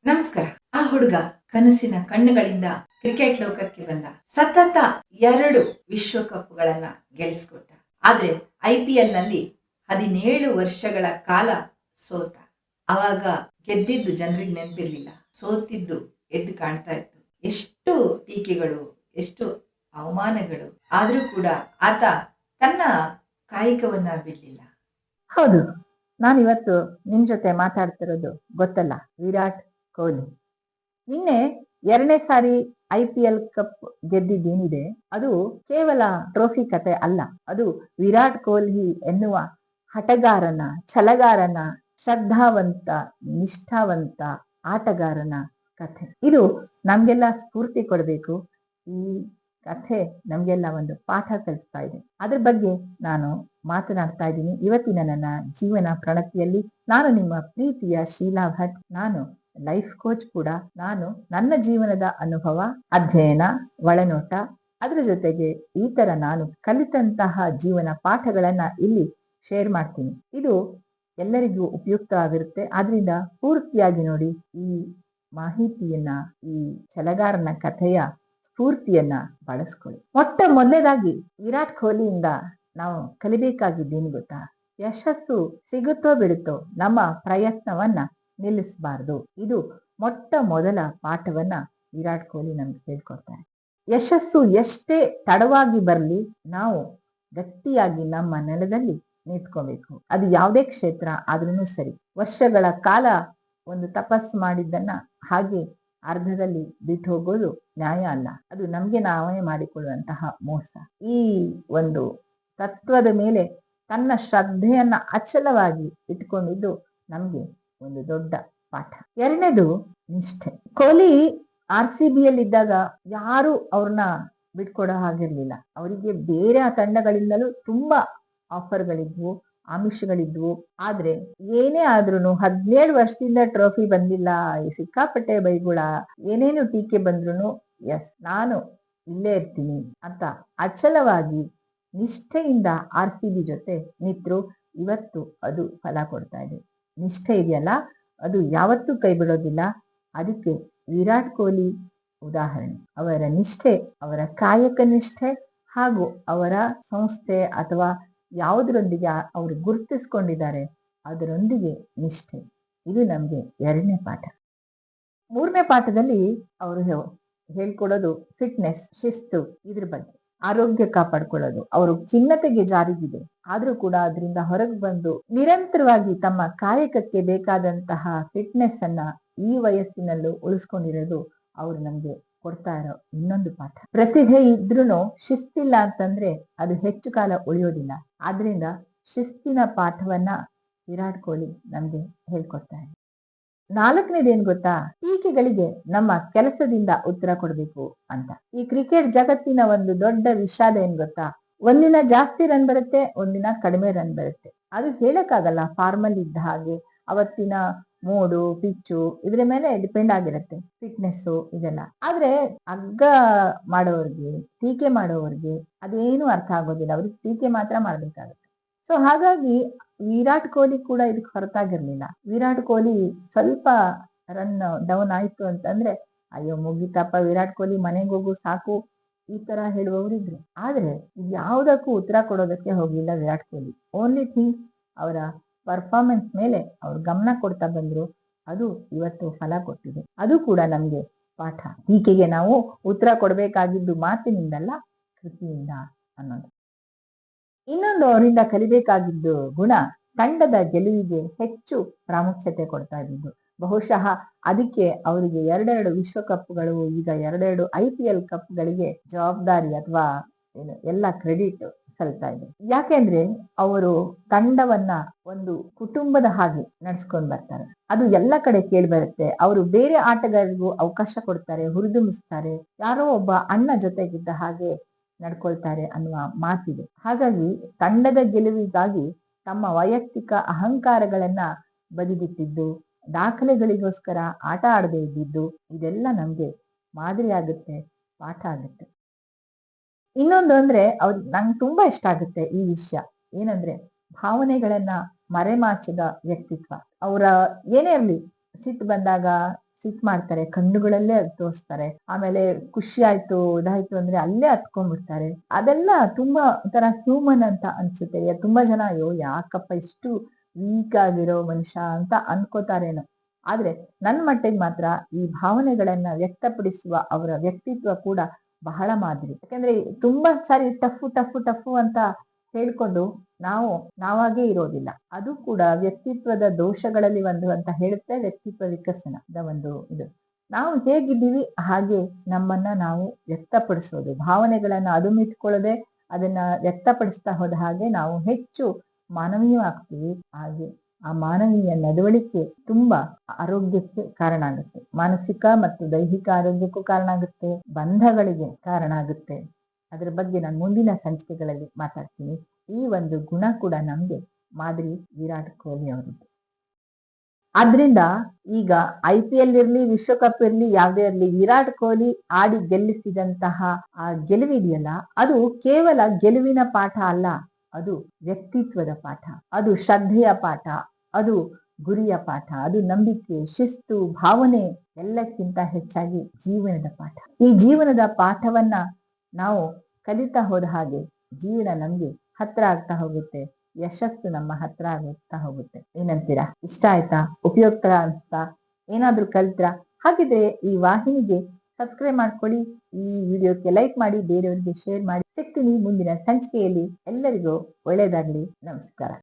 ನಮಸ್ಕಾರ. ಆ ಹುಡುಗ ಕನಸಿನ ಕಣ್ಣುಗಳಿಂದ ಕ್ರಿಕೆಟ್ ಲೋಕಕ್ಕೆ ಬಂದ. ಸತತ 2 ವಿಶ್ವಕಪ್ಗಳನ್ನ ಗೆಲ್ಲಿಸ್ಕೊಟ್ಟ. ಆದ್ರೆ IPL ನಲ್ಲಿ 17 ವರ್ಷಗಳ ಕಾಲ ಸೋತ. ಅವಾಗ ಗೆದ್ದಿದ್ದು ಜನರಿಗೆ ನೆನಪಿರ್ಲಿಲ್ಲ, ಸೋತಿದ್ದು ಎದ್ದು ಕಾಣ್ತಾ ಇತ್ತು. ಎಷ್ಟು ಟೀಕೆಗಳು, ಎಷ್ಟು ಅವಮಾನಗಳು ಆದ್ರೂ ಕೂಡ ಆತ ತನ್ನ ಕಾಯಕವನ್ನ ಬಿಡ್ಲಿಲ್ಲ. ಹೌದು, ನಾನಿವತ್ತು ನಿಮ್ ಜೊತೆ ಮಾತಾಡ್ತಿರೋದು ಗೊತ್ತಲ್ಲ, ವಿರಾಟ್ ಕೊಹ್ಲಿ. ನಿನ್ನೆ 2ನೇ ಸಾರಿ IPL ಕಪ್ ಗೆದ್ದಿದ್ದೇನಿದೆ, ಅದು ಕೇವಲ ಟ್ರೋಫಿ ಕತೆ ಅಲ್ಲ. ಅದು ವಿರಾಟ್ ಕೊಹ್ಲಿ ಎನ್ನುವ ಹಠಗಾರನ, ಛಲಗಾರನ, ಶ್ರದ್ಧಾವಂತ, ನಿಷ್ಠಾವಂತ ಆಟಗಾರನ ಕಥೆ. ಇದು ನಮ್ಗೆಲ್ಲ ಸ್ಫೂರ್ತಿ ಕೊಡಬೇಕು. ಈ ಕಥೆ ನಮ್ಗೆಲ್ಲ ಒಂದು ಪಾಠ ಕಲಿಸ್ತಾ ಇದೆ. ಅದ್ರ ಬಗ್ಗೆ ನಾನು ಮಾತನಾಡ್ತಾ ಇದ್ದೀನಿ ಇವತ್ತಿನ ನನ್ನ ಜೀವನ ಪ್ರಣತಿಯಲ್ಲಿ. ನಾನು ನಿಮ್ಮ ಪ್ರೀತಿಯ ಶೀಲಾ ಭಟ್. ನಾನು ಲೈಫ್ ಕೋಚ್ ಕೂಡ. ನಾನು ನನ್ನ ಜೀವನದ ಅನುಭವ, ಅಧ್ಯಯನ, ಒಳನೋಟ, ಅದ್ರ ಜೊತೆಗೆ ಈ ತರ ನಾನು ಕಲಿತಂತಹ ಜೀವನ ಪಾಠಗಳನ್ನ ಇಲ್ಲಿ ಶೇರ್ ಮಾಡ್ತೀನಿ. ಇದು ಎಲ್ಲರಿಗೂ ಉಪಯುಕ್ತವಾಗಿರುತ್ತೆ. ಆದ್ರಿಂದ ಪೂರ್ತಿಯಾಗಿ ನೋಡಿ. ಈ ಮಾಹಿತಿಯನ್ನ, ಈ ಛಲಗಾರನ ಕಥೆಯ ಸ್ಫೂರ್ತಿಯನ್ನ ಬಳಸ್ಕೊಳ್ಳಿ. ಮೊದಲನೇದಾಗಿ ವಿರಾಟ್ ಕೊಹ್ಲಿಯಿಂದ ನಾವು ಕಲಿಬೇಕಾಗಿದ್ದೇನು ಗೊತ್ತಾ? ಯಶಸ್ಸು ಸಿಗುತ್ತೋ ಬಿಡುತ್ತೋ, ನಮ್ಮ ಪ್ರಯತ್ನವನ್ನ ನಿಲ್ಲಿಸಬಾರ್ದು. ಇದು ಮೊದಲ ಪಾಠವನ್ನ ವಿರಾಟ್ ಕೊಹ್ಲಿ ನಮ್ಗೆ ಹೇಳ್ಕೊಡ್ತಾರೆ. ಯಶಸ್ಸು ಎಷ್ಟೇ ತಡವಾಗಿ ಬರ್ಲಿ, ನಾವು ಗಟ್ಟಿಯಾಗಿ ನಮ್ಮ ನೆಲದಲ್ಲಿ ನಿಂತ್ಕೋಬೇಕು. ಅದು ಯಾವುದೇ ಕ್ಷೇತ್ರ ಆದ್ರೂ ಸರಿ. ವರ್ಷಗಳ ಕಾಲ ಒಂದು ತಪಸ್ಸು ಮಾಡಿದ್ದನ್ನ ಹಾಗೆ ಅರ್ಧದಲ್ಲಿ ಬಿಟ್ಟು ಹೋಗೋದು ನ್ಯಾಯ ಅಲ್ಲ. ಅದು ನಮ್ಗೆ ನಾವೇ ಮಾಡಿಕೊಳ್ಳುವಂತಹ ಮೋಸ. ಈ ಒಂದು ತತ್ವದ ಮೇಲೆ ತನ್ನ ಶ್ರದ್ಧೆಯನ್ನ ಅಚಲವಾಗಿ ಇಟ್ಕೊಂಡಿದ್ದು ನಮ್ಗೆ ಒಂದು ದೊಡ್ಡ ಪಾಠ. 2ನೇದು ನಿಷ್ಠೆ. ಕೊಹ್ಲಿ RCB ಯಲ್ಲಿದ್ದಾಗ ಯಾರು ಅವ್ರನ್ನ ಬಿಟ್ಕೊಡೋ ಹಾಗಿರ್ಲಿಲ್ಲ. ಅವರಿಗೆ ಬೇರೆ ತಂಡಗಳಿಂದಲೂ ತುಂಬಾ ಆಫರ್ಗಳಿದ್ವು, ಆಮಿಷಗಳಿದ್ವು. ಆದ್ರೆ ಏನೇ ಆದ್ರೂ 17 ವರ್ಷದಿಂದ ಟ್ರೋಫಿ ಬಂದಿಲ್ಲ, ಸಿಕ್ಕಾಪಟ್ಟೆ ಬೈಗುಳ, ಏನೇನು ಟೀಕೆ ಬಂದ್ರು ಎಸ್ ನಾನು ಇಲ್ಲೇ ಇರ್ತೀನಿ ಅಂತ ಅಚಲವಾಗಿ ನಿಷ್ಠೆಯಿಂದ RCB ಜೊತೆ ನಿಂತ್ರು. ಇವತ್ತು ಅದು ಫಲ ಕೊಡ್ತಾ ಇದೆ. ನಿಷ್ಠೆ ಇದೆಯಲ್ಲ, ಅದು ಯಾವತ್ತೂ ಕೈ ಬಿಡೋದಿಲ್ಲ. ಅದಕ್ಕೆ ವಿರಾಟ್ ಕೊಹ್ಲಿ ಉದಾಹರಣೆ. ಅವರ ನಿಷ್ಠೆ, ಅವರ ಕಾಯಕ ನಿಷ್ಠೆ ಹಾಗೂ ಅವರ ಸಂಸ್ಥೆ ಅಥವಾ ಯಾವುದರೊಂದಿಗೆ ಅವರು ಗುರುತಿಸ್ಕೊಂಡಿದ್ದಾರೆ ಅದರೊಂದಿಗೆ ನಿಷ್ಠೆ. ಇದು ನಮ್ಗೆ 2ನೇ ಪಾಠ. 3ನೇ ಪಾಠದಲ್ಲಿ ಅವರು ಹೇಳ್ಕೊಡೋದು ಫಿಟ್ನೆಸ್, ಶಿಸ್ತು, ಇದ್ರ ಬಗ್ಗೆ. ಆರೋಗ್ಯ ಕಾಪಾಡ್ಕೊಳ್ಳೋದು ಅವರು ಖಿನ್ನತೆಗೆ ಜಾರಿಗಿದೆ, ಆದ್ರೂ ಕೂಡ ಅದರಿಂದ ಹೊರಗೆ ಬಂದು ನಿರಂತರವಾಗಿ ತಮ್ಮ ಕಾಯಕಕ್ಕೆ ಬೇಕಾದಂತಹ ಫಿಟ್ನೆಸ್ ಅನ್ನ ಈ ವಯಸ್ಸಿನಲ್ಲೂ ಉಳಿಸ್ಕೊಂಡಿರೋದು ಅವ್ರು ನಮ್ಗೆ ಕೊಡ್ತಾ ಇರೋ ಇನ್ನೊಂದು ಪಾಠ. ಪ್ರತಿಭೆ ಇದ್ರೂ ಶಿಸ್ತಿಲ್ಲ ಅಂತಂದ್ರೆ ಅದು ಹೆಚ್ಚು ಕಾಲ ಉಳಿಯೋದಿಲ್ಲ. ಆದ್ರಿಂದ ಶಿಸ್ತಿನ ಪಾಠವನ್ನ ವಿರಾಟ್ ಕೊಹ್ಲಿ ನಮ್ಗೆ ಹೇಳ್ಕೊಡ್ತಾರೆ. 4ನೇದೇನ್ ಗೊತ್ತಾ? ಟೀಕೆಗಳಿಗೆ ನಮ್ಮ ಕೆಲಸದಿಂದ ಉತ್ತರ ಕೊಡ್ಬೇಕು ಅಂತ. ಈ ಕ್ರಿಕೆಟ್ ಜಗತ್ತಿನ ಒಂದು ದೊಡ್ಡ ವಿಷಾದ ಏನ್ ಗೊತ್ತಾ? ಒಂದಿನ ಜಾಸ್ತಿ ರನ್ ಬರುತ್ತೆ, ಒಂದಿನ ಕಡಿಮೆ ರನ್ ಬರುತ್ತೆ. ಅದು ಹೇಳಕ್ಕಾಗಲ್ಲ. ಫಾರ್ಮಲ್ ಇದ್ದ ಹಾಗೆ ಅವತ್ತಿನ ಮೂಡು, ಪಿಚ್ಚು ಇದ್ರ ಮೇಲೆ ಡಿಪೆಂಡ್ ಆಗಿರುತ್ತೆ, ಫಿಟ್ನೆಸ್ ಇದೆಲ್ಲ. ಆದ್ರೆ ಅಗ್ಗ ಮಾಡೋರ್ಗೆ, ಟೀಕೆ ಮಾಡೋರ್ಗೆ ಅದೇನು ಅರ್ಥ ಆಗೋದಿಲ್ಲ. ಅವ್ರಿಗೆ ಟೀಕೆ ಮಾತ್ರ ಮಾಡ್ಬೇಕಾಗುತ್ತೆ. ಸೊ ಹಾಗಾಗಿ ವಿರಾಟ್ ಕೊಹ್ಲಿ ಕೂಡ ಇದಕ್ಕೆ ಹೊರತಾಗಿರ್ಲಿಲ್ಲ. ವಿರಾಟ್ ಕೊಹ್ಲಿ ಸ್ವಲ್ಪ ರನ್ ಡೌನ್ ಆಯ್ತು ಅಂತಂದ್ರೆ ಅಯ್ಯೋ ಮುಗಿತಪ್ಪ, ವಿರಾಟ್ ಕೊಹ್ಲಿ ಮನೆಗೆ ಹೋಗು ಸಾಕು, ಈ ತರ ಹೇಳುವವರಿದ್ರು. ಆದ್ರೆ ಯಾವುದಕ್ಕೂ ಉತ್ತರ ಕೊಡೋದಕ್ಕೆ ಹೋಗ್ಲಿಲ್ಲ ವಿರಾಟ್ ಕೊಹ್ಲಿ. ಓನ್ಲಿ ಥಿಂಗ್ ಅವರ ಪರ್ಫಾರ್ಮೆನ್ಸ್ ಮೇಲೆ ಅವ್ರು ಗಮನ ಕೊಡ್ತಾ ಬಂದ್ರು. ಅದು ಇವತ್ತು ಫಲ ಕೊಟ್ಟಿದೆ. ಅದು ಕೂಡ ನಮ್ಗೆ ಪಾಠ. ಟೀಕೆಗೆ ನಾವು ಉತ್ತರ ಕೊಡ್ಬೇಕಾಗಿದ್ದು ಮಾತಿನಿಂದಲ್ಲ, ಕೃತಿಯಿಂದ ಅನ್ನೋದು. ಇನ್ನೊಂದು ಅವರಿಂದ ಕಲಿಬೇಕಾಗಿದ್ದು ಗುಣ, ತಂಡದ ಗೆಲುವಿಗೆ ಹೆಚ್ಚು ಪ್ರಾಮುಖ್ಯತೆ ಕೊಡ್ತಾ ಇದ್ದಿದ್ದು. ಬಹುಶಃ ಅದಕ್ಕೆ ಅವರಿಗೆ 2 ವಿಶ್ವಕಪ್ಗಳು, ಈಗ 2 IPL ಕಪ್ಗಳಿಗೆ ಜವಾಬ್ದಾರಿ ಅಥವಾ ಎಲ್ಲ ಕ್ರೆಡಿಟ್ ಸಲ್ತಾ ಇದೆ. ಯಾಕೆಂದ್ರೆ ಅವರು ತಂಡವನ್ನ ಒಂದು ಕುಟುಂಬದ ಹಾಗೆ ನಡ್ಸ್ಕೊಂಡ್ ಬರ್ತಾರೆ. ಅದು ಎಲ್ಲ ಕಡೆ ಕೇಳಿ ಬರುತ್ತೆ. ಅವರು ಬೇರೆ ಆಟಗಾರರಿಗೂ ಅವಕಾಶ ಕೊಡ್ತಾರೆ, ಹುರಿದುಂಬಿಸ್ತಾರೆ. ಯಾರೋ ಒಬ್ಬ ಅಣ್ಣ ಜೊತೆಗಿದ್ದ ಹಾಗೆ ನಡ್ಕೊಳ್ತಾರೆ ಅನ್ನುವ ಮಾತಿದೆ. ಹಾಗಾಗಿ ತಂಡದ ಗೆಲುವಿಗಾಗಿ ತಮ್ಮ ವೈಯಕ್ತಿಕ ಅಹಂಕಾರಗಳನ್ನ ಬದಿಗಿಟ್ಟಿದ್ದು, ದಾಖಲೆಗಳಿಗೋಸ್ಕರ ಆಟ ಆಡದೇ ಇದ್ದಿದ್ದು, ಇದೆಲ್ಲ ನಮ್ಗೆ ಮಾದರಿ ಆಗುತ್ತೆ, ಪಾಠ ಆಗುತ್ತೆ. ಇನ್ನೊಂದು ಅಂದ್ರೆ ನಂಗೆ ತುಂಬಾ ಇಷ್ಟ ಆಗುತ್ತೆ ಈ ವಿಷಯ. ಏನಂದ್ರೆ ಭಾವನೆಗಳನ್ನ ಮರೆಮಾಚದ ವ್ಯಕ್ತಿತ್ವ. ಅವರ ಏನೇ ಇರ್ಲಿ, ಸಿಟ್ಟು ಬಂದಾಗ ಸಿಟ್ ಮಾಡ್ತಾರೆ, ಕಣ್ಣುಗಳಲ್ಲೇ ಅದ್ ತೋರಿಸ್ತಾರೆ. ಆಮೇಲೆ ಖುಷಿ ಆಯ್ತು, ಇದಾಯ್ತು ಅಂದ್ರೆ ಅಲ್ಲೇ ಹತ್ಕೊಂಡ್ಬಿಡ್ತಾರೆ. ಅದೆಲ್ಲ ತುಂಬಾ ಒಂಥರ ಹ್ಯೂಮನ್ ಅಂತ ಅನ್ಸುತ್ತೆ. ತುಂಬಾ ಜನ ಅಯ್ಯೋ ಯಾಕಪ್ಪ ಇಷ್ಟು ವೀಕ್ ಆಗಿರೋ ಮನುಷ್ಯ ಅಂತ ಅನ್ಕೋತಾರೇನೋ. ಆದ್ರೆ ನನ್ ಮಟ್ಟಿಗೆ ಮಾತ್ರ ಈ ಭಾವನೆಗಳನ್ನ ವ್ಯಕ್ತಪಡಿಸುವ ಅವರ ವ್ಯಕ್ತಿತ್ವ ಕೂಡ ಬಹಳ ಮಾದರಿ. ಯಾಕಂದ್ರೆ ತುಂಬಾ ಸಾರಿ ಟಫ್ ಅಂತ ಹೇಳ್ಕೊಂಡು ನಾವು ನಾವಾಗೇ ಇರೋದಿಲ್ಲ. ಅದು ಕೂಡ ವ್ಯಕ್ತಿತ್ವದ ದೋಷಗಳಲ್ಲಿ ಒಂದು ಅಂತ ಹೇಳುತ್ತೆ ವ್ಯಕ್ತಿತ್ವ ವಿಕಸನದ ಒಂದು ಇದು. ನಾವು ಹೇಗಿದ್ದೀವಿ ಹಾಗೆ ನಮ್ಮನ್ನ ನಾವು ವ್ಯಕ್ತಪಡಿಸೋದು. ಭಾವನೆಗಳನ್ನ ಅದುಮಿಟ್ಕೊಳ್ಳದೆ ಅದನ್ನ ವ್ಯಕ್ತಪಡಿಸ್ತಾ ಹೋದ ಹಾಗೆ ನಾವು ಹೆಚ್ಚು ಮಾನವೀಯವಾಗ್ತೀವಿ. ಹಾಗೆ ಆ ಮಾನವೀಯ ನಡವಳಿಕೆ ತುಂಬಾ ಆರೋಗ್ಯಕ್ಕೆ ಕಾರಣ ಆಗುತ್ತೆ. ಮಾನಸಿಕ ಮತ್ತು ದೈಹಿಕ ಆರೋಗ್ಯಕ್ಕೂ ಕಾರಣ ಆಗುತ್ತೆ, ಬಂಧಗಳಿಗೆ ಕಾರಣ ಆಗುತ್ತೆ. ಅದ್ರ ಬಗ್ಗೆ ನಾನು ಮುಂದಿನ ಸಂಚಿಕೆಗಳಲ್ಲಿ ಮಾತಾಡ್ತೀನಿ. ಈ ಒಂದು ಗುಣ ಕೂಡ ನಮ್ಗೆ ಮಾದರಿ ವಿರಾಟ್ ಕೊಹ್ಲಿ ಅವರದ್ದು. ಆದ್ರಿಂದ ಈಗ IPL ಇರ್ಲಿ, ವಿಶ್ವಕಪ್ ಇರ್ಲಿ, ಯಾವುದೇ ಇರ್ಲಿ, ವಿರಾಟ್ ಕೊಹ್ಲಿ ಆಡಿ ಗೆಲ್ಲಿಸಿದಂತಹ ಆ ಗೆಲುವಿದೆಯಲ್ಲ, ಅದು ಕೇವಲ ಗೆಲುವಿನ ಪಾಠ ಅಲ್ಲ, ಅದು ವ್ಯಕ್ತಿತ್ವದ ಪಾಠ, ಅದು ಶ್ರದ್ಧೆಯ ಪಾಠ, ಅದು ಗುರಿಯ ಪಾಠ, ಅದು ನಂಬಿಕೆ, ಶಿಸ್ತು, ಭಾವನೆ, ಎಲ್ಲಕ್ಕಿಂತ ಹೆಚ್ಚಾಗಿ ಜೀವನದ ಪಾಠ. ಈ ಜೀವನದ ಪಾಠವನ್ನ ನಾವು ಕಲಿತಾ ಹೋದ ಹಾಗೆ ಜೀವನ ನಮ್ಗೆ ಹತ್ರ ಆಗ್ತಾ ಹೋಗುತ್ತೆ, ಯಶಸ್ಸು ನಮ್ಮ ಹತ್ರ ಆಗ್ತಾ ಹೋಗುತ್ತೆ. ಏನಂತೀರಾ? ಇಷ್ಟ ಆಯ್ತಾ? ಉಪಯುಕ್ತ ಅನ್ಸ್ತಾ? ಏನಾದ್ರೂ ಕಲ್ತ್ರಾ? ಹಾಗಿದ್ರೆ ಈ ವಾಹಿನಿಗೆ ಸಬ್ಸ್ಕ್ರೈಬ್ ಮಾಡ್ಕೊಳ್ಳಿ, ಈ ವಿಡಿಯೋಕ್ಕೆ ಲೈಕ್ ಮಾಡಿ, ಬೇರೆಯವರಿಗೆ ಶೇರ್ ಮಾಡಿ. ಸಿಗ್ತೀನಿ ಮುಂದಿನ ಸಂಚಿಕೆಯಲ್ಲಿ. ಎಲ್ಲರಿಗೂ ಒಳ್ಳೇದಾಗ್ಲಿ. ನಮಸ್ಕಾರ.